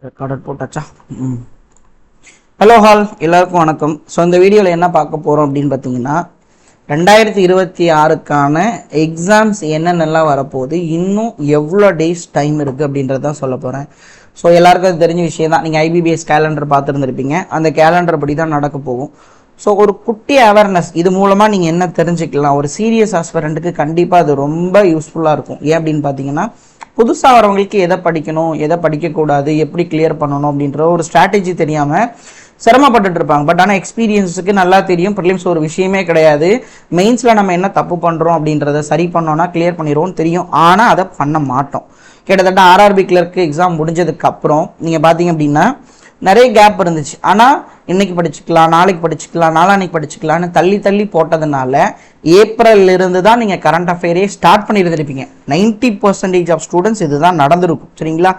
Recorded போட்டாச்சா? Hello hall, எல்லாருக்கும் வணக்கம். ஸோ இந்த வீடியோவில் என்ன பார்க்க போகிறோம் அப்படின்னு பார்த்தீங்கன்னா 2026க்கான எக்ஸாம்ஸ் என்னென்னலாம் வரப்போகுது, இன்னும் எவ்வளோ டேஸ் டைம் இருக்குது அப்படின்றது தான் சொல்ல போகிறேன். ஸோ எல்லாருக்கும் அது தெரிஞ்ச விஷயம் தான். நீங்கள் ஐபிபிஎஸ் கேலண்டர் பார்த்துருந்துருப்பீங்க. அந்த கேலண்டர் படி தான் நடக்க போகும். ஸோ ஒரு குட்டி அவேர்னஸ் இது மூலமாக நீங்கள் என்ன தெரிஞ்சுக்கலாம், ஒரு சீரியஸ் ஆஸ்பிரண்ட்டுக்கு கண்டிப்பாக அது ரொம்ப யூஸ்ஃபுல்லாக இருக்கும். ஏன் அப்படின்னு பார்த்தீங்கன்னா, புதுசாக வரவங்களுக்கு எதை படிக்கணும், எதை படிக்கக்கூடாது, எப்படி கிளியர் பண்ணணும் அப்படின்ற ஒரு ஸ்ட்ராட்டஜி தெரியாமல் சிரமப்பட்டுட்டு இருப்பாங்க. பட் ஆனால் எக்ஸ்பீரியன்ஸுக்கு நல்லா தெரியும் ப்ரிலிம்ஸ் ஒரு விஷயமே கிடையாது, மெயின்ஸில் நம்ம என்ன தப்பு பண்ணுறோம் அப்படின்றத சரி பண்ணோன்னா கிளியர் பண்ணிடுவோம்னு தெரியும். ஆனால் அதை பண்ண மாட்டோம். கிட்டத்தட்ட ஆர்ஆர்பி கிளர்க்கு எக்ஸாம் முடிஞ்சதுக்கு அப்புறம் நீங்கள் பார்த்தீங்க அப்படின்னா நிறைய கேப் இருந்துச்சு. ஆனால் இன்னைக்கு படிச்சுக்கலாம், நாளைக்கு படிச்சுக்கலாம், நாளான்னைக்கு படிச்சுக்கலான்னு தள்ளி தள்ளி போட்டதுனால ஏப்ரல்ல இருந்து தான் நீங்கள் கரண்ட் அஃபேரே ஸ்டார்ட் பண்ணியிருந்திருப்பீங்க. 90% ஆஃப் ஸ்டூடெண்ட்ஸ் இதுதான் நடந்திருக்கும். சரிங்களா?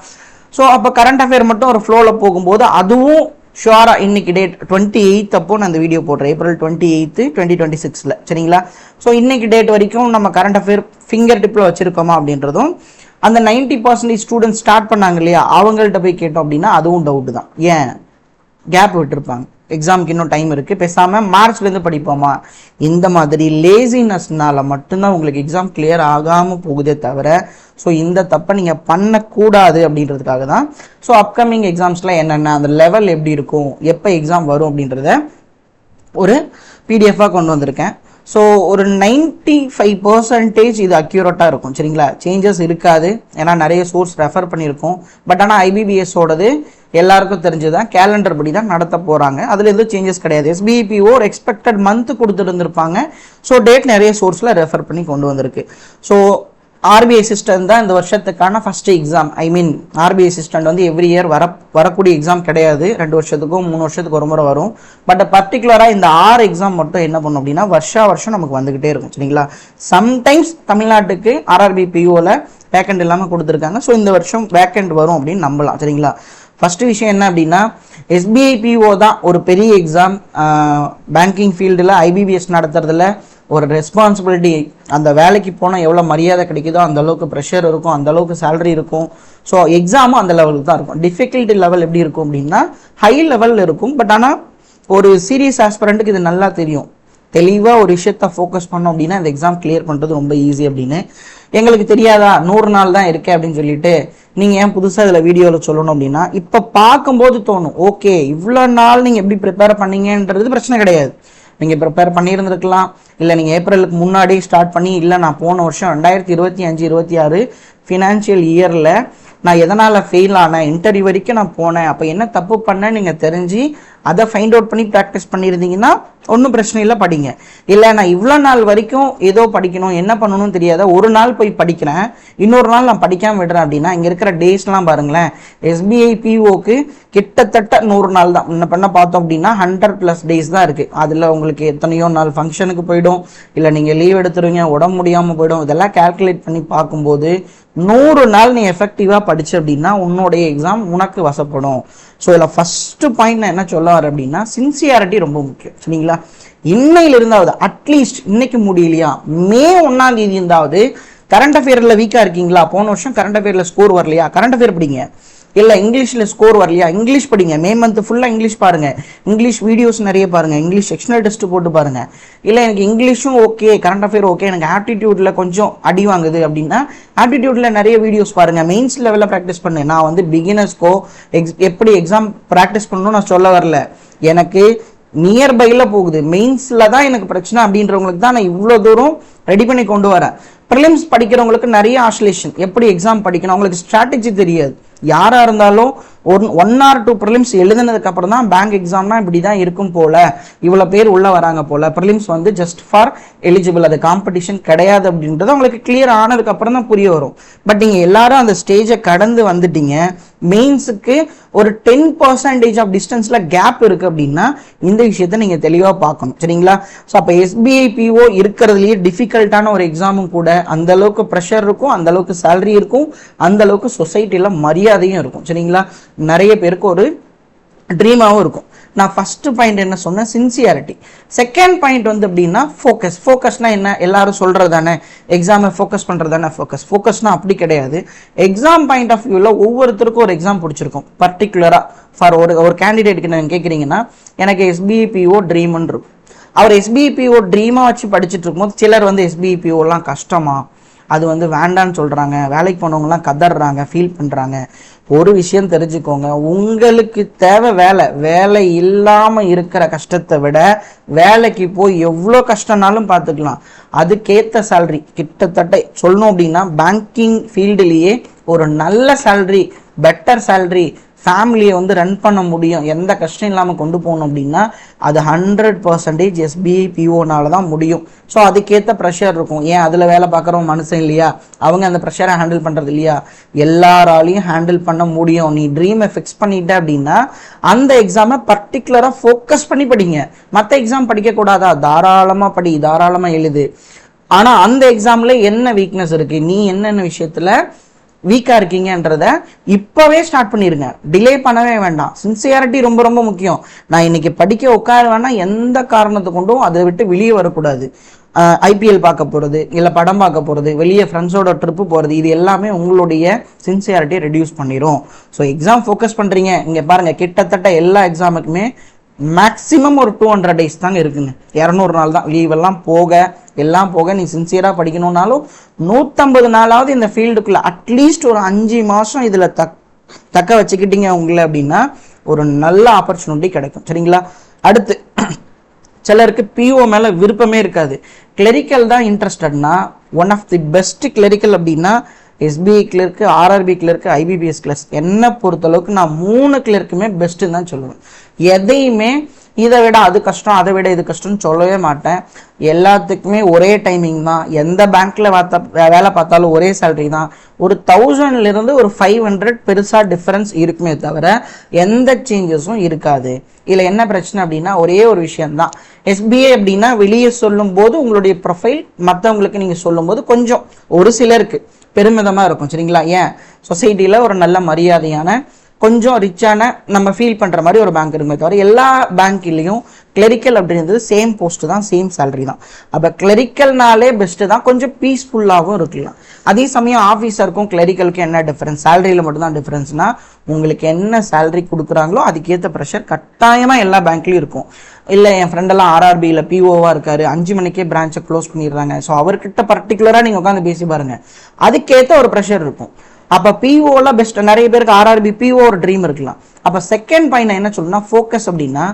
ஸோ அப்போ கரண்ட் அஃபேர் மட்டும் ஒரு ஃப்ளோவில் போகும்போது அதுவும் ஷுவரா இன்னைக்கு டேட் 28 அப்போ நான் அந்த வீடியோ போடுறேன், ஏப்ரல் 28, 2026. சரிங்களா? ஸோ இன்னைக்கு டேட் வரைக்கும் நம்ம கரண்ட் அஃபேர் ஃபிங்கர் டிப்பில் வச்சிருக்கோமா அப்படின்றதும் அந்த 90% ஸ்டூடெண்ட்ஸ் ஸ்டார்ட் பண்ணாங்க இல்லையா, அவங்கள்ட்ட போய் கேட்டோம் அப்படின்னா அதுவும் டவுட்டு தான். ஏன் கேப் விட்டுருப்பாங்க, எக்ஸாமுக்கு இன்னும் டைம் இருக்குது, பேசாமல் மார்ச்லேருந்து படிப்போமா, இந்த மாதிரி லேசினஸ்னால மட்டும்தான் உங்களுக்கு எக்ஸாம் கிளியர் ஆகாமல் போகுதே தவிர ஸோ இந்த தப்பை நீங்கள் பண்ணக்கூடாது அப்படின்றதுக்காக தான். ஸோ அப்கமிங் எக்ஸாம்ஸ்லாம் என்னென்ன, அந்த லெவல் எப்படி இருக்கும், எப்போ எக்ஸாம் வரும் அப்படின்றத ஒரு பிடிஎஃபாக கொண்டு வந்திருக்கேன். ஸோ ஒரு 95% இது அக்யூரேட்டாக இருக்கும். சரிங்களா? சேஞ்சஸ் இருக்காது, ஏன்னா நிறைய சோர்ஸ் ரெஃபர் பண்ணியிருக்கோம். பட் ஆனால் ஐபிபிஎஸோடது எல்லாருக்கும் தெரிஞ்சுதான், கேலண்டர் படி தான் நடத்த போகிறாங்க. அதில் எதுவும் சேஞ்சஸ் கிடையாது. எஸ்பிஐபிஓ ஒரு எக்ஸ்பெக்டட் மந்த் கொடுத்துருந்துருப்பாங்க. ஸோ டேட் நிறைய சோர்ஸில் ரெஃபர் பண்ணி கொண்டு வந்திருக்கு. ஸோ ஆர்பிஐ அசிஸ்டன்ட் தான் இந்த வருஷத்துக்கான ஃபர்ஸ்ட் எக்ஸாம். ஐ மீன் ஆர்பிஐ அசிஸ்டன்ட் வந்து எவ்ரி இயர் வரக்கூடிய எக்ஸாம் கிடையாது, 2 வருஷத்துக்கும் 3 வருஷத்துக்கு ஒரு முறை வரும். பட் பர்டிகுலராக இந்த 6 எக்ஸாம் மட்டும் என்ன பண்ணும் அப்படின்னா வருஷம் நமக்கு வந்துகிட்டே இருக்கும். சரிங்களா? சம்டைம்ஸ் தமிழ்நாட்டுக்கு ஆர்ஆர்பி பிஓவில் வேக்கண்ட் இல்லாமல் கொடுத்துருக்காங்க. ஸோ இந்த வருஷம் வேக்கண்ட் வரும் அப்படின்னு நம்பலாம். சரிங்களா? ஃபர்ஸ்ட் விஷயம் என்ன அப்படின்னா, எஸ்பிஐ பிஓ தான் ஒரு பெரிய எக்ஸாம். பேங்கிங் ஃபீல்டில் ஐபிபிஎஸ் நடத்துறதுல ஒரு ரெஸ்பான்சிபிலிட்டி, அந்த வேலைக்கு போனால் எவ்வளோ மரியாதை கிடைக்குதோ அந்த அளவுக்கு ப்ரெஷர் இருக்கும், அந்த அளவுக்கு சேலரி இருக்கும். ஸோ எக்ஸாமும் அந்த லெவலுக்கு தான் இருக்கும். டிஃபிகல்ட்டி லெவல் எப்படி இருக்கும் அப்படின்னா ஹை லெவலில் இருக்கும். பட் ஆனால் ஒரு சீரியஸ் ஆஸ்பிரண்ட்டுக்கு இது நல்லா தெரியும். தெளிவாக ஒரு விஷயத்த ஃபோக்கஸ் பண்ணோம் அப்படின்னா இந்த எக்ஸாம் கிளியர் பண்ணுறது ரொம்ப ஈஸி அப்படின்னு. எங்களுக்கு தெரியாதா 100 நாள் தான் இருக்கே அப்படின்னு சொல்லிட்டு நீங்கள் ஏன் புதுசாக இதில் வீடியோவில் சொல்லணும் அப்படின்னா, இப்போ பார்க்கும்போது தோணும், ஓகே இவ்வளோ நாள் நீங்கள் எப்படி ப்ரிப்பேர் பண்ணீங்கன்றது பிரச்சனை கிடையாது. நீங்கள் ப்ரிப்பேர் பண்ணியிருந்துருக்கலாம், இல்லை நீங்கள் ஏப்ரலுக்கு முன்னாடி ஸ்டார்ட் பண்ணி, இல்லை நான் போன வருஷம் 2025-26 ஃபினான்ஷியல் இயரில் நான் எதனால் ஃபெயில் ஆனேன், இன்டர்வியூ வரைக்கும் நான் போனேன், அப்போ என்ன தப்பு பண்ணேன்னு நீங்கள் தெரிஞ்சு அதை ஃபைண்ட் அவுட் பண்ணி ப்ராக்டிஸ் பண்ணியிருந்தீங்கன்னா ஒன்றும் பிரச்சனை இல்லை, படிங்க. இல்லை நான் இவ்வளோ நாள் வரைக்கும் ஏதோ படிக்கணும், என்ன பண்ணணும்னு தெரியாத, ஒரு நாள் போய் படிக்கிறேன், இன்னொரு நாள் நான் படிக்காமல் விடுறேன் அப்படின்னா இங்கே இருக்கிற டேஸ்லாம் பாருங்களேன். எஸ்பிஐ பிஓக்கு கிட்டத்தட்ட 100 நாள் தான். முன்ன பண்ண பார்த்தோம் அப்படின்னா 100+ டேஸ் தான் இருக்குது. அதில் உங்களுக்கு எத்தனையோ நாள் ஃபங்க்ஷனுக்கு போயிடும், இல்லை நீங்கள் லீவ் எடுத்துருவீங்க, உடம்பு முடியாமல் போயிடும். இதெல்லாம் கால்குலேட் பண்ணி பார்க்கும்போது 100 நாள் நீ எஃபெக்டிவாக படிச்சு அப்படின்னா உன்னுடைய எக்ஸாம் உனக்கு வசப்படும். ஸோ இதில் ஃபர்ஸ்ட் பாயிண்ட் நான் என்ன சொல்ல வரேன் அப்படின்னா, சின்சியாரிட்டி ரொம்ப முக்கியம். சரிங்களா? இன்னையில இருந்தாவது அட்லீஸ்ட் இன்னைக்கு முடியலையா, மே 1ஆம் தேதி இருந்தாவது கரண்ட் அஃபேரில் வீக்காக இருக்கீங்களா, போன வருஷம் கரண்ட் அஃபேரில் ஸ்கோர் வரலையா, கரண்ட் அஃபேர் படிங்க. இல்லை இங்கிலீஷில் ஸ்கோர் வரலையா, இங்கிலீஷ் படிங்க. மே மந்த் ஃபுல்லாக இங்கிலீஷ் பாருங்கள், இங்கிலீஷ் வீடியோஸ் நிறைய பாருங்கள், இங்கிலீஷ் செக்ஷனல் டெஸ்ட் போட்டு பாருங்கள். இல்லை எனக்கு இங்கிலீஷும் ஓகே, கரண்ட் அஃபேர் ஓகே, எனக்கு ஆப்டிடியூடில் கொஞ்சம் அடி வாங்குது அப்படின்னா ஆப்டிடியூடில் நிறைய வீடியோஸ் பாருங்கள். மெயின்ஸ் லெவலில் ப்ராக்டிஸ் பண்ணு. நான் வந்து பிகினர்ஸ்க்கோ எப்படி எக்ஸாம் ப்ராக்டிஸ் பண்ணணும்னு நான் சொல்ல வரல, எனக்கு நியர்பையில் போகுது, மெயின்ஸில் தான் எனக்கு பிரச்சனை அப்படின்றவங்களுக்கு தான் நான் இவ்வளோ தூரம் ரெடி பண்ணி கொண்டு வரேன். ப்ரிலிம்ஸ் படிக்கிறவங்களுக்கு நிறைய ஆசிலேஷன், எப்படி எக்ஸாம் படிக்கணும் அவங்களுக்கு ஸ்ட்ராட்டஜி தெரியாது. யாராக இருந்தாலும் 1 or 2 ப்ரிலிம்ஸ் எழுதுனதுக்கு அப்புறம் தான் பேங்க் எக்ஸாம்னா இப்படி தான் இருக்கும் போல, இவ்வளோ பேர் உள்ள வராங்க போல, ப்ரிலிம்ஸ் வந்து ஜஸ்ட் ஃபார் எலிஜிபிள், அது காம்படிஷன் கிடையாது அப்படின்றது உங்களுக்கு கிளியர் ஆனதுக்கு அப்புறம் தான் புரிய வரும். பட் நீங்கள் எல்லாரும் அந்த ஸ்டேஜை கடந்து வந்துட்டீங்க. மெயின்ஸுக்கு ஒரு 10% ஆஃப் டிஸ்டன்ஸில் கேப் இருக்குது அப்படின்னா இந்த விஷயத்தை நீங்கள் தெளிவாக பார்க்கணும். சரிங்களா? ஸோ அப்போ எஸ்பிஐ பிஓ இருக்கிறதுலேயே டிஃபிகல்ட்டான ஒரு எக்ஸாமும் கூட, அந்த அளவுக்கு ப்ரெஷர் இருக்கும், அந்த அளவுக்கு சேலரி இருக்கும், அந்த அளவுக்கு சொசைட்டியில் மரியாதையும் இருக்கும். சரிங்களா? நிறைய பேருக்கு ஒரு ட்ரீமாகவும் இருக்கும். நான் ஃபர்ஸ்ட் பாயிண்ட் என்ன சொன்னேன், சின்சியாரிட்டி. செகண்ட் பாயிண்ட் வந்து எப்படின்னா ஃபோக்கஸ். ஃபோக்கஸ்னா என்ன, எல்லாரும் சொல்றது தானே எக்ஸாமை ஃபோக்கஸ் பண்றது தானே ஃபோக்கஸ்னா அப்படி கிடையாது. எக்ஸாம் பாயிண்ட் ஆஃப் வியூவில் ஒவ்வொருத்தருக்கும் ஒரு எக்ஸாம் பிடிச்சிருக்கும். பர்டிகுலராக ஃபார் ஒரு கேண்டிடேட்டுக்கு நீங்கள் கேட்குறீங்கன்னா, எனக்கு SBIPO ட்ரீம்னு இருக்கும். அவர் SBIPO ட்ரீமாக வச்சு படிச்சுட்டு இருக்கும்போது சிலர் வந்து SBIPOலாம் கஷ்டமா, அது வந்து வேண்டான்னு சொல்கிறாங்க, வேலைக்கு போனவங்கலாம் கதறாங்க, ஃபீல் பண்ணுறாங்க. ஒரு விஷயம் தெரிஞ்சுக்கோங்க, உங்களுக்கு தேவை வேலை. வேலை இல்லாமல் இருக்கிற கஷ்டத்தை விட வேலைக்கு போய் எவ்வளோ கஷ்டம்னாலும் பார்த்துக்கலாம். அதுக்கேற்ற சேல்ரி கிட்டத்தட்ட சொல்லணும் அப்படின்னா பேங்கிங் ஃபீல்டுலேயே ஒரு நல்ல சேல்ரி, பெட்டர் சேல்ரி, ஃபேமிலியை வந்து ரன் பண்ண முடியும், எந்த கஷ்டம் இல்லாமல் கொண்டு போகணும் அப்படின்னா அது 100% SBIPOனால தான் முடியும். ஸோ அதுக்கேற்ற ப்ரெஷர் இருக்கும். ஏன் அதில் வேலை பார்க்குறவங்க மனுஷன் இல்லையா, அவங்க அந்த ப்ரெஷரை ஹேண்டில் பண்ணுறது இல்லையா, எல்லாராலையும் ஹேண்டில் பண்ண முடியும். நீ ட்ரீமை ஃபிக்ஸ் பண்ணிட்ட அப்படின்னா அந்த எக்ஸாமை பர்டிகுலராக ஃபோக்கஸ் பண்ணி படிங்க. மற்ற எக்ஸாம் படிக்கக்கூடாதா, தாராளமாக படி, தாராளமாக எழுது. ஆனால் அந்த எக்ஸாமில் என்ன வீக்னஸ் இருக்குது, நீ என்னென்ன விஷயத்தில் வீக்காக இருக்கீங்கன்றத இப்போவே ஸ்டார்ட் பண்ணிடுங்க, டிலே பண்ணவே வேண்டாம். சின்சியாரிட்டி ரொம்ப ரொம்ப முக்கியம். நான் இன்னைக்கு படிக்க உட்கார வேணாம், எந்த காரணத்தை கொண்டும் அதை விட்டு வெளியே வரக்கூடாது. IPL பார்க்க போகிறது, இல்லை படம் பார்க்க போகிறது, வெளியே ஃப்ரெண்ட்ஸோட ட்ரிப்பு போகிறது, இது எல்லாமே உங்களுடைய சின்சியாரிட்டியை ரெடியூஸ் பண்ணிடும். ஸோ எக்ஸாம் ஃபோக்கஸ் பண்ணுறீங்க, இங்கே பாருங்கள், கிட்டத்தட்ட எல்லா எக்ஸாமுக்குமே மேக்ஸிமம் ஒரு 200 days தாங்க இருக்குங்க. 200 நாள் தான் லீவெல்லாம் எல்லாம் போக நீ சின்சியராக படிக்கணும்னாலும் 150 நாளாவது இந்த ஃபீல்டுக்குள்ளே அட்லீஸ்ட் ஒரு 5 மாதம் இதில் தக்க வச்சுக்கிட்டீங்க உங்களை அப்படின்னா ஒரு நல்ல ஆப்பர்ச்சுனிட்டி கிடைக்கும். சரிங்களா? அடுத்து சிலருக்கு PO மேலே விருப்பமே இருக்காது, கிளரிக்கல் தான் இன்ட்ரெஸ்டட்னா one of the best clerical அப்படின்னா SBI clerk, RRB clerk, IBPS clerks. என்னை பொறுத்தளவுக்கு நான் 3 கிளர்க்குமே பெஸ்ட்டுன்னு தான் சொல்லுவேன். எதையுமே இதை விட அது கஷ்டம், அதை விட இது கஷ்டம்னு சொல்லவே மாட்டேன். எல்லாத்துக்குமே ஒரே டைமிங் தான். எந்த பேங்க்ல வேலை பார்த்தாலும் ஒரே சேலரி தான். ஒரு 1000 ஒரு 500 பெருசாக டிஃபரன்ஸ் இருக்குமே தவிர எந்த சேஞ்சஸும் இருக்காது. இதில் என்ன பிரச்சனை அப்படின்னா ஒரே ஒரு விஷயம்தான், SBI அப்படின்னா வெளியே சொல்லும் போது உங்களுடைய ப்ரொஃபைல் மற்றவங்களுக்கு நீங்கள் சொல்லும் போது கொஞ்சம் ஒரு சிலருக்கு பெருமிதமாக இருக்கும். சரிங்களா? ஏன் சொசைட்டியில் ஒரு நல்ல மரியாதையான கொஞ்சம் ரிச்சான நம்ம ஃபீல் பண்ணுற மாதிரி ஒரு பேங்க் இருக்குமே தவிர எல்லா பேங்க்லேயும் கிளரிக்கல் அப்படின்றது சேம் போஸ்ட்டு தான், சேம் சேலரி தான். அப்போ கிளரிக்கல்னாலே பெஸ்ட்டு தான், கொஞ்சம் பீஸ்ஃபுல்லாகவும் இருக்கலாம். அதே சமயம் ஆஃபீஸருக்கும் கிளரிக்கலுக்கும் என்ன டிஃப்ரென்ஸ், சேலரியில் மட்டும்தான் டிஃப்ரென்ஸ்னா உங்களுக்கு என்ன சேலரி கொடுக்குறாங்களோ அதுக்கேற்ற ப்ரெஷர் கட்டாயமாக எல்லா பேங்க்லேயும் இருக்கும். இல்லை என் ஃப்ரெண்டெல்லாம் RRBயில் POவாக இருக்காரு, 5 மணிக்கே பிரான்ச்சை க்ளோஸ் பண்ணிடுறாங்க. ஸோ அவர்கிட்ட பர்டிகுலராக நீங்கள் உட்காந்து பேசி பாருங்கள், அதுக்கேற்ற ஒரு ப்ரெஷர் இருக்கும். அப்போ POலாம் பெஸ்ட். நிறைய பேருக்கு RRB PO ஒரு ட்ரீம் இருக்கலாம். அப்போ செகண்ட் பாயிண்ட் நான் என்ன சொல்லணும்னா ஃபோக்கஸ் அப்படின்னா,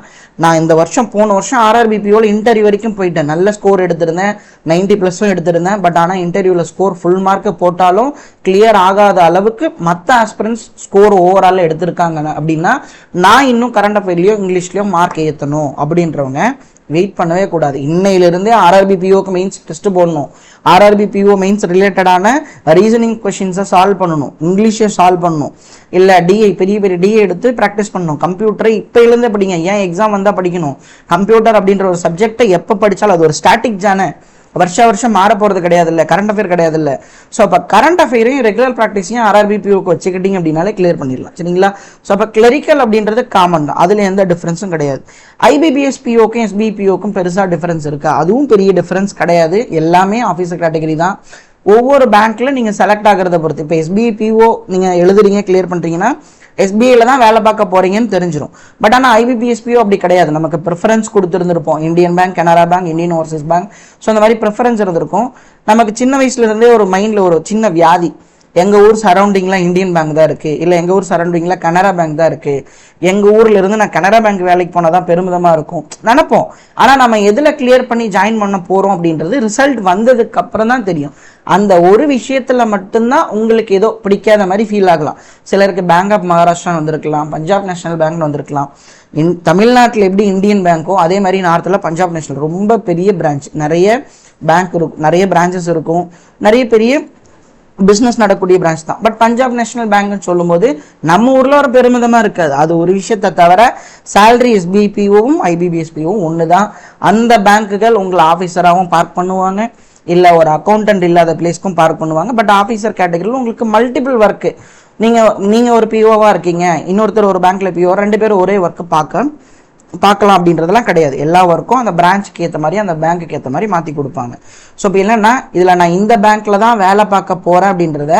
நான் இந்த வருஷம் போன வருஷம் RRB POவில் இன்டர்வியூ வரைக்கும் போயிட்டேன், நல்ல ஸ்கோர் எடுத்திருந்தேன், 90+ எடுத்திருந்தேன். பட் ஆனால் இன்டர்வியூவில் ஸ்கோர் ஃபுல் மார்க்கு போட்டாலும் கிளியர் ஆகாத அளவுக்கு மற்ற ஆஸ்பிரன்ஸ் ஸ்கோர் ஓவரால் எடுத்திருக்காங்க அப்படின்னா நான் இன்னும் கரண்ட் அஃபேர்லையோ இங்கிலீஷ்லையோ மார்க் ஏற்றணும் அப்படின்றவங்க வெயிட் பண்ணவே கூடாது. இன்னையிலிருந்தே RRB POக்கு மெயின்ஸ் டெஸ்ட் போடணும், RRB PO மெயின்ஸ் ரிலேட்டடான ரீசனிங் கொஷின்ஸை சால்வ் பண்ணணும், இங்கிலீஷை சால்வ் பண்ணணும், இல்லை DI பெரிய DI எடுத்து ப்ராக்டிஸ் பண்ணணும். கம்ப்யூட்டரை இப்போலேருந்து படிங்க, ஏன் எக்ஸாம் வந்தால் படிக்கணும். கம்ப்யூட்டர் அப்படின்ற ஒரு சப்ஜெக்டை எப்போ படித்தாலும் அது ஒரு ஸ்டாட்டிக் தானே, வருஷம் மாற போகிறது கிடையாது, இல்லை கரண்ட் அஃபேர் கிடையாது. இல்லை ஸோ அப்போ கரண்ட் அஃபேரையும் ரெகுலர் ப்ராக்டிஸையும் RRB POக்கு வச்சுக்கிட்டீங்க அப்படின்னாலே கிளியர் பண்ணிடலாம். சரிங்களா? ஸோ அப்போ கிளரிக்கல் அப்படின்றது காமன் தான், அதில் எந்த டிஃப்ரென்ஸும் கிடையாது. IBPS POக்கும் SBI POக்கும் பெருசாக டிஃப்ரென்ஸ் இருக்கா, அதுவும் பெரிய டிஃப்ரென்ஸ் கிடையாது. எல்லாமே ஆஃபீஸர் கேட்டகரி தான். ஒவ்வொரு பேங்க்கில் நீங்கள் செலக்ட் ஆகிறத பொறுத்து, இப்போ SBI PO நீங்கள் எழுதுறீங்க, கிளியர் பண்ணுறீங்கன்னா SBIல தான் வேலை பார்க்க போறீங்கன்னு தெரிஞ்சிடும். பட் ஆனால் IBPS PO அப்படி கிடையாது, நமக்கு ப்ரிஃபரன்ஸ் கொடுத்துருந்துருப்போம். Indian Bank, Canara Bank, Indian Overseas Bank, so அந்த மாதிரி ப்ரிஃபரன்ஸ் இருந்திருக்கும். நமக்கு சின்ன வயசுலேருந்தே ஒரு மைண்டில் ஒரு சின்ன வியாதி, எங்கள் ஊர் சரௌண்டிங்கில் இந்தியன் பேங்க் தான் இருக்குது, இல்லை எங்கள் ஊர் சரௌண்டிங்கில் கனரா பேங்க் தான் இருக்குது, எங்கள் ஊரில் இருந்து நான் கனரா பேங்க் வேலைக்கு போனால் தான் பெருமிதமாக இருக்கும் நினைப்போம். ஆனால் நம்ம எதில் கிளியர் பண்ணி ஜாயின் பண்ண போகிறோம் அப்படின்றது ரிசல்ட் வந்ததுக்கு அப்புறம் தான் தெரியும். அந்த ஒரு விஷயத்தில் மட்டும்தான் உங்களுக்கு ஏதோ பிடிக்காத மாதிரி ஃபீல் ஆகலாம். சிலருக்கு பேங்க் ஆஃப் மகாராஷ்டிரா வந்திருக்கலாம், பஞ்சாப் நேஷனல் பேங்க் வந்திருக்கலாம். தமிழ்நாட்டில் எப்படி இந்தியன் பேங்க்கோ அதே மாதிரி நார்த்தில் பஞ்சாப் நேஷனல் ரொம்ப பெரிய பிரான்ச், நிறைய பேங்க் இருக்கும், நிறைய பிரான்ச்சஸ் இருக்கும், நிறைய பெரிய பிஸ்னஸ் நடக்கக்கூடிய பிரான்ச் தான். பட் பஞ்சாப் நேஷனல் பேங்க்னு சொல்லும்போது நம்ம ஊரில் ஒரு பெருமிதமாக இருக்காது. அது ஒரு விஷயத்தை தவிர சேலரி SBI POவும் IBPS POவும் ஒன்று தான். அந்த பேங்க்குகள் உங்களை ஆஃபீஸராகவும் பார்க் பண்ணுவாங்க, இல்லை ஒரு அக்கௌண்டன்ட் இல்லாத பிளேஸ்க்கும் பார்க் பண்ணுவாங்க. பட் ஆஃபீஸர் கேட்டகரியில் உங்களுக்கு மல்டிபிள் ஒர்க்கு, நீங்கள் ஒரு POவாக இருக்கீங்க, இன்னொருத்தர் ஒரு பேங்க்கில் PO, 2 பேரும் ஒரே ஒர்க்கு பார்க்க பார்க்கலாம் அப்படின்றதெல்லாம் கிடையாது. எல்லா ஒர்க்கும் அந்த பிரான்ச்சுக்கு ஏற்ற மாதிரி அந்த பேங்க்குக்கு ஏற்ற மாதிரி மாற்றி கொடுப்பாங்க. ஸோ இப்போ என்னென்னா இதில் நான் இந்த பேங்க்கில் தான் வேலை பார்க்க போகிறேன் அப்படின்றத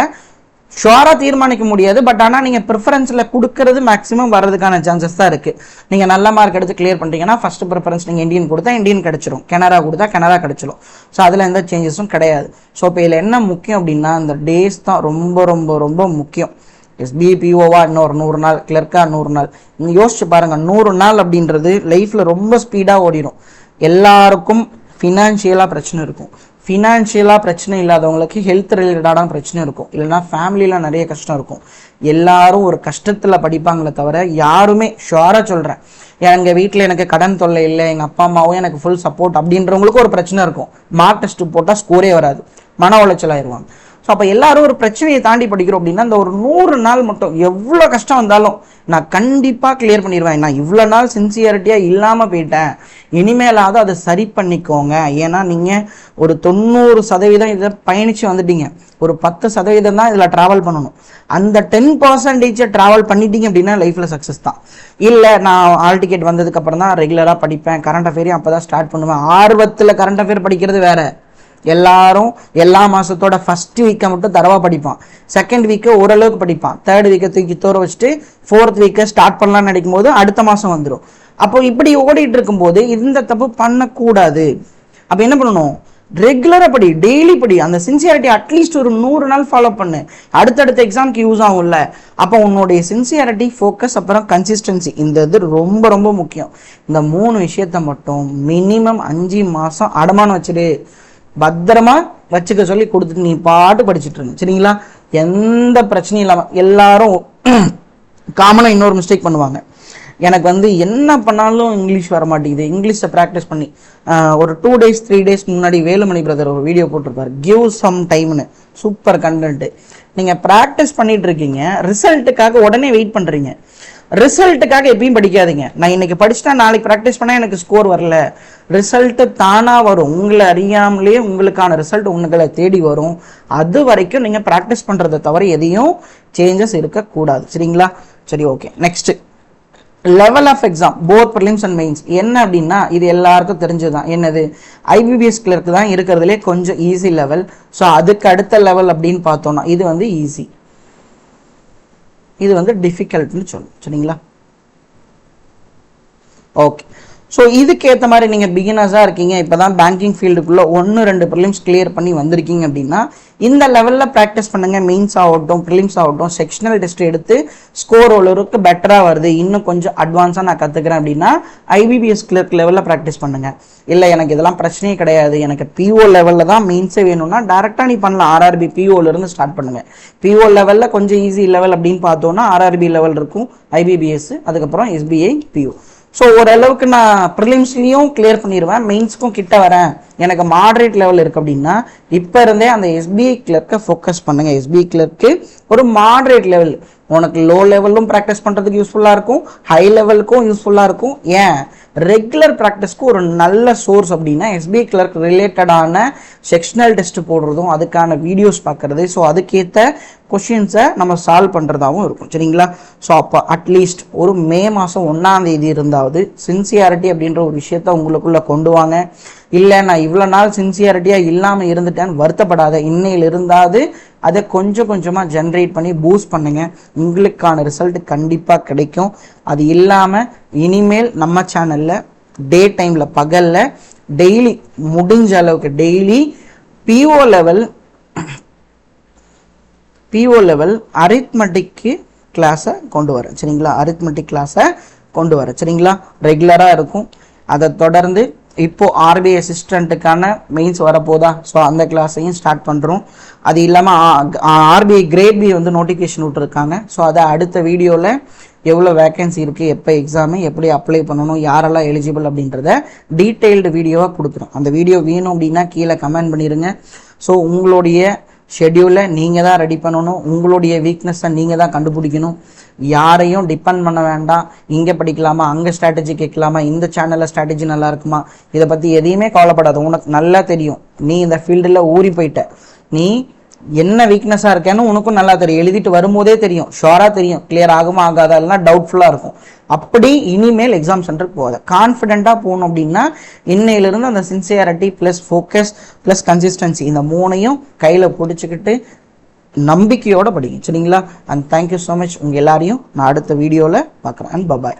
ஷுவராக தீர்மானிக்க முடியாது. பட் ஆனால் நீங்கள் ப்ரிஃபரன்ஸில் கொடுக்கறது மேக்ஸிமம் வர்றதுக்கான சான்சஸ் தான் இருக்குது. நீங்கள் நல்ல மார்க் எடுத்து கிளியர் பண்ணிட்டீங்கன்னா ஃபஸ்ட்டு ப்ரிஃபரன்ஸ் நீங்கள் இந்தியன் கொடுத்தா இந்தியன் கிடச்சிரும், கனரா கொடுத்தா கனரா கிடச்சிரும். ஸோ அதில் எந்த சேஞ்சஸும் கிடையாது. ஸோ இப்போ இதில் என்ன முக்கியம் அப்படின்னா இந்த டேஸ் தான் ரொம்ப ரொம்ப ரொம்ப முக்கியம். எஸ்பிபிஓவா இன்னொரு 100 நாள், கிளர்க்கா 100 நாள். யோசிச்சு பாருங்கள், 100 நாள் அப்படின்றது லைஃப்பில் ரொம்ப ஸ்பீடாக ஓடிடும். எல்லாருக்கும் ஃபினான்ஷியலாக பிரச்சனை இருக்கும். ஃபினான்ஷியலாக பிரச்சனை இல்லாதவங்களுக்கு ஹெல்த் ரிலேட்டடான பிரச்சனை இருக்கும், இல்லைனா ஃபேமிலியில் நிறைய கஷ்டம் இருக்கும். எல்லாரும் ஒரு கஷ்டத்தில் படிப்பாங்களே தவிர யாருமே ஷுவராக சொல்கிறேன் எங்கள் வீட்டில் எனக்கு கடன் தொல்லை இல்லை, எங்கள் அப்பா அம்மாவும் எனக்கு ஃபுல் சப்போர்ட் அப்படின்றவங்களுக்கு ஒரு பிரச்சனை இருக்கும். மார்க் டெஸ்ட் போட்டால் ஸ்கோரே வராது, மன உளைச்சல் ஆயிடுவாங்க. ஸோ அப்போ எல்லாரும் ஒரு பிரச்சனையை தாண்டி படிக்கிறோம் அப்படின்னா இந்த ஒரு 100 நாள் மட்டும் எவ்வளோ கஷ்டம் வந்தாலும் நான் கண்டிப்பாக கிளியர் பண்ணிடுவேன். நான் இவ்வளோ நாள் சின்சியரிட்டியாக இல்லாமல் போயிட்டேன், இனிமேலாவது அதை சரி பண்ணிக்கோங்க. ஏன்னா நீங்கள் ஒரு 90% இதை பயணித்து வந்துட்டீங்க, ஒரு 10% தான் இதில் ட்ராவல் பண்ணணும். அந்த 10% ட்ராவல் பண்ணிட்டீங்க அப்படின்னா லைஃப்பில் சக்ஸஸ் தான். இல்லை நான் ஆல் டிக்கெட் வந்ததுக்கப்புறம் தான் ரெகுலராக படிப்பேன், கரண்ட் அஃபேரையும் அப்போ தான் ஸ்டார்ட் பண்ணுவேன். ஆர்வத்தில் கரண்ட் அஃபேர் படிக்கிறது வேறு. எல்லாரும் எல்லா மாதத்தோட ஃபர்ஸ்ட் வீக்கை மட்டும் தரவாக படிப்பான், செகண்ட் வீக்கை ஓரளவுக்கு படிப்பான், தேர்ட் வீக்கை தூக்கி தோற வச்சுட்டு ஃபோர்த் வீக்கை ஸ்டார்ட் பண்ணலாம்னு நினைக்கும் போது அடுத்த மாதம் வந்துடும். அப்போ இப்படி ஓடிட்டு இருக்கும்போது இந்த தப்பு பண்ணக்கூடாது. அப்போ என்ன பண்ணணும், ரெகுலராக படி, டெய்லி படி. அந்த சின்சியாரிட்டி அட்லீஸ்ட் ஒரு 100 நாள் ஃபாலோ பண்ணு, அடுத்தடுத்த எக்ஸாம்க்கு யூஸ் ஆகும்ல. அப்போ உன்னுடைய சின்சியாரிட்டி, ஃபோக்கஸ், அப்புறம் கன்சிஸ்டன்சி, இந்த இது ரொம்ப ரொம்ப முக்கியம். இந்த 3 விஷயத்த மட்டும் மினிமம் 5 மாதம் அடமானம் வச்சுடு, பத்திரமா வச்சுக்க சொல்லி கொடுத்துட்டு நீ பாட்டு படிச்சுட்டு இருங்க, சரிங்களா? எந்த பிரச்சனையும் இல்லாமல். எல்லாரும் காமனாக இன்னொரு மிஸ்டேக் பண்ணுவாங்க, எனக்கு என்ன பண்ணாலும் இங்கிலீஷ் வர மாட்டேங்குது, இங்கிலீஷை ப்ராக்டிஸ் பண்ணி. ஒரு 2 days 3 days முன்னாடி வேலுமணி பிரதர் ஒரு வீடியோ போட்டிருப்பாரு, கிவ் சம் டைம்னு. Super content. நீங்கள் ப்ராக்டிஸ் பண்ணிட்டு இருக்கீங்க, ரிசல்ட்டுக்காக உடனே வெயிட் பண்ணுறீங்க. ரிசல்ட்டுக்காக எப்பயும் படிக்காதீங்க. நான் இன்னைக்கு படிச்சுட்டா நாளைக்கு ப்ராக்டிஸ் பண்ணால் எனக்கு ஸ்கோர் வரல. ரிசல்ட்டு தானாக வரும், உங்களை அறியாமலேயே உங்களுக்கான ரிசல்ட் உங்களை தேடி வரும். அது வரைக்கும் நீங்கள் ப்ராக்டிஸ் பண்ணுறதை தவிர எதையும் சேஞ்சஸ் இருக்கக்கூடாது, சரிங்களா? சரி, okay. Next level of exam both prelims and mains என்ன அப்படின்னா இது எல்லாருக்கும் தெரிஞ்சதுதான். என்னது, ஐபிபிஎஸ் கிளர்க்கு தான் இருக்கிறதுலே கொஞ்சம் ஈஸி லெவல். ஸோ அதுக்கு அடுத்த லெவல் அப்படின்னு பார்த்தோம்னா இது ஈஸி, இது டிஃபிகல்ட்னு சொல்லும், சரிங்களா? ஓகே. ஸோ இதுக்கு ஏற்ற மாதிரி நீங்கள் பிகினர்ஸாக இருக்கீங்க, இப்போ தான் பேங்கிங் ஃபீல்டுக்குள்ளே 1-2 ப்ரிலிம்ஸ் கிளியர் பண்ணி வந்திருக்கீங்க அப்படின்னா இந்த லெவலில் ப்ராக்டிஸ் பண்ணுங்கள். மெயின்ஸ் ஆகட்டும், ப்ரிலிம்ஸ் ஆகட்டும், செக்ஷனல் டெஸ்ட் எடுத்து ஸ்கோர் ஓரளவுக்கு பெட்டராக வருது, இன்னும் கொஞ்சம் அட்வான்ஸாக நான் கற்றுக்கிறேன் அப்படின்னா ஐபிபிஎஸ் கிளர்க் லெவலில் ப்ராக்டிஸ் பண்ணுங்கள். இல்லை எனக்கு இதெல்லாம் பிரச்சனையே கிடையாது, எனக்கு பிஓ லெவலில் தான் மெயின்ஸே வேணும்னா டேரெக்டாக நீ பண்ணலாம். ஆர்ஆர்பி பிஓலேருந்து ஸ்டார்ட் பண்ணுங்கள். பிஓ லெவலில் கொஞ்சம் ஈஸி லெவல் அப்படின்னு பார்த்தோன்னா ஆர்ஆர்பி லெவல் இருக்கும், ஐபிபிஎஸ், அதுக்கப்புறம் எஸ்பிஐ, பிஓ. ஸோ ஓரளவுக்கு நான் ப்ரிலிம்ஸ்லேயும் கிளியர் பண்ணிடுவேன், மெயின்ஸ்க்கும் கிட்ட வரேன், எனக்கு மாடரேட் லெவல் இருக்குது அப்படின்னா இப்போ இருந்தே அந்த எஸ்பிஐ கிளர்க்கை ஃபோக்கஸ் பண்ணுங்கள். எஸ்பிஐ கிளர்க்கு ஒரு மாடரேட் லெவல், உனக்கு லோ லெவலும் ப்ராக்டிஸ் பண்ணுறதுக்கு யூஸ்ஃபுல்லாக இருக்கும், ஹை லெவலுக்கும் யூஸ்ஃபுல்லாக இருக்கும். ஏன், ரெகுலர் ப்ராக்டிஸ்க்கு ஒரு நல்ல சோர்ஸ் அப்படின்னா எஸ்பிஐ கிளர்க் ரிலேட்டடான செக்ஷனல் டெஸ்ட் போடுறதும் அதுக்கான வீடியோஸ் பார்க்குறது. ஸோ அதுக்கேற்ற கொஷின்ஸை நம்ம சால்வ் பண்ணுறதாகவும் இருக்கும், சரிங்களா? ஸோ அப்போ அட்லீஸ்ட் ஒரு மே மாதம் 1ஆம் தேதி இருந்தாவது சின்சியாரிட்டி அப்படின்ற ஒரு விஷயத்த உங்களுக்குள்ளே கொண்டு வாங்க. இல்லை நான் இவ்வளோ நாள் சின்சியாரிட்டியாக இல்லாமல் இருந்துட்டேன்னு வருத்தப்படாத, இன்னையில் இருந்தாது அதை கொஞ்சம் கொஞ்சமாக ஜென்ரேட் பண்ணி பூஸ்ட் பண்ணுங்க, உங்களுக்கான ரிசல்ட் கண்டிப்பாக கிடைக்கும். அது இல்லாமல் இனிமேல் நம்ம சேனலில் டே டைமில் பகலில் டெய்லி முடிஞ்ச அளவுக்கு டெய்லி பிஓ லெவல் அரித்மெட்டிக்கு கிளாஸை கொண்டு வரேன், சரிங்களா? அரித்மெட்டிக் கிளாஸை கொண்டு வரேன், சரிங்களா? ரெகுலராக இருக்கும். அதை தொடர்ந்து இப்போது ஆர்பிஐ அசிஸ்டண்ட்டுக்கான மெயின்ஸ் வரப்போதா, ஸோ அந்த கிளாஸையும் ஸ்டார்ட் பண்ணுறோம். அது இல்லாமல் ஆர்பிஐ கிரேட் பி நோட்டிஃபிகேஷன் விட்டுருக்காங்க. ஸோ அதை அடுத்த வீடியோவில் எவ்வளோ வேக்கன்சி இருக்குது, எப்போ எக்ஸாமு, எப்படி அப்ளை பண்ணணும், யாரெல்லாம் எலிஜிபிள் அப்படின்றத டீட்டெயில்டு வீடியோவாக கொடுக்குறோம். அந்த வீடியோ வேணும் அப்படின்னா கீழே கமெண்ட் பண்ணிடுங்க. ஸோ உங்களுடைய ஷெட்யூலை நீங்கள் தான் ரெடி பண்ணணும், உங்களுடைய வீக்னஸை நீங்கள் தான் கண்டுபிடிக்கணும். யாரையும் டிபெண்ட் பண்ண வேண்டாம். இங்கே படிக்கலாமா, அங்கே ஸ்ட்ராட்டஜி கேட்கலாமா, இந்த சேனலில் ஸ்ட்ராட்டஜி நல்லா இருக்குமா, இதை பற்றி எதையுமே கவலைப்படாது. உனக்கு நல்லா தெரியும், நீ இந்த ஃபீல்டில் ஊறி போயிட்ட, நீ என்ன வீக்னஸாக இருக்கேன்னு உனக்கும் நல்லா தெரியும், எழுதிட்டு வரும்போதே தெரியும், ஷோராக தெரியும் கிளியர் ஆகுமா ஆகாதா, இல்லைனா டவுட்ஃபுல்லாக இருக்கும். அப்படி இனிமேல் எக்ஸாம் சென்டருக்கு போகாத, கான்ஃபிடென்ட்டாக போகணும். அப்படின்னா இன்னையிலிருந்து அந்த sincerity plus focus plus consistency இந்த 3ஐயும் கையில் பிடிச்சிக்கிட்டு நம்பிக்கையோடு படிங்க, சரிங்களா? And thank you so much. உங்கள் எல்லாரையும் நான் அடுத்த வீடியோவில் பார்க்குறேன். And bye bye.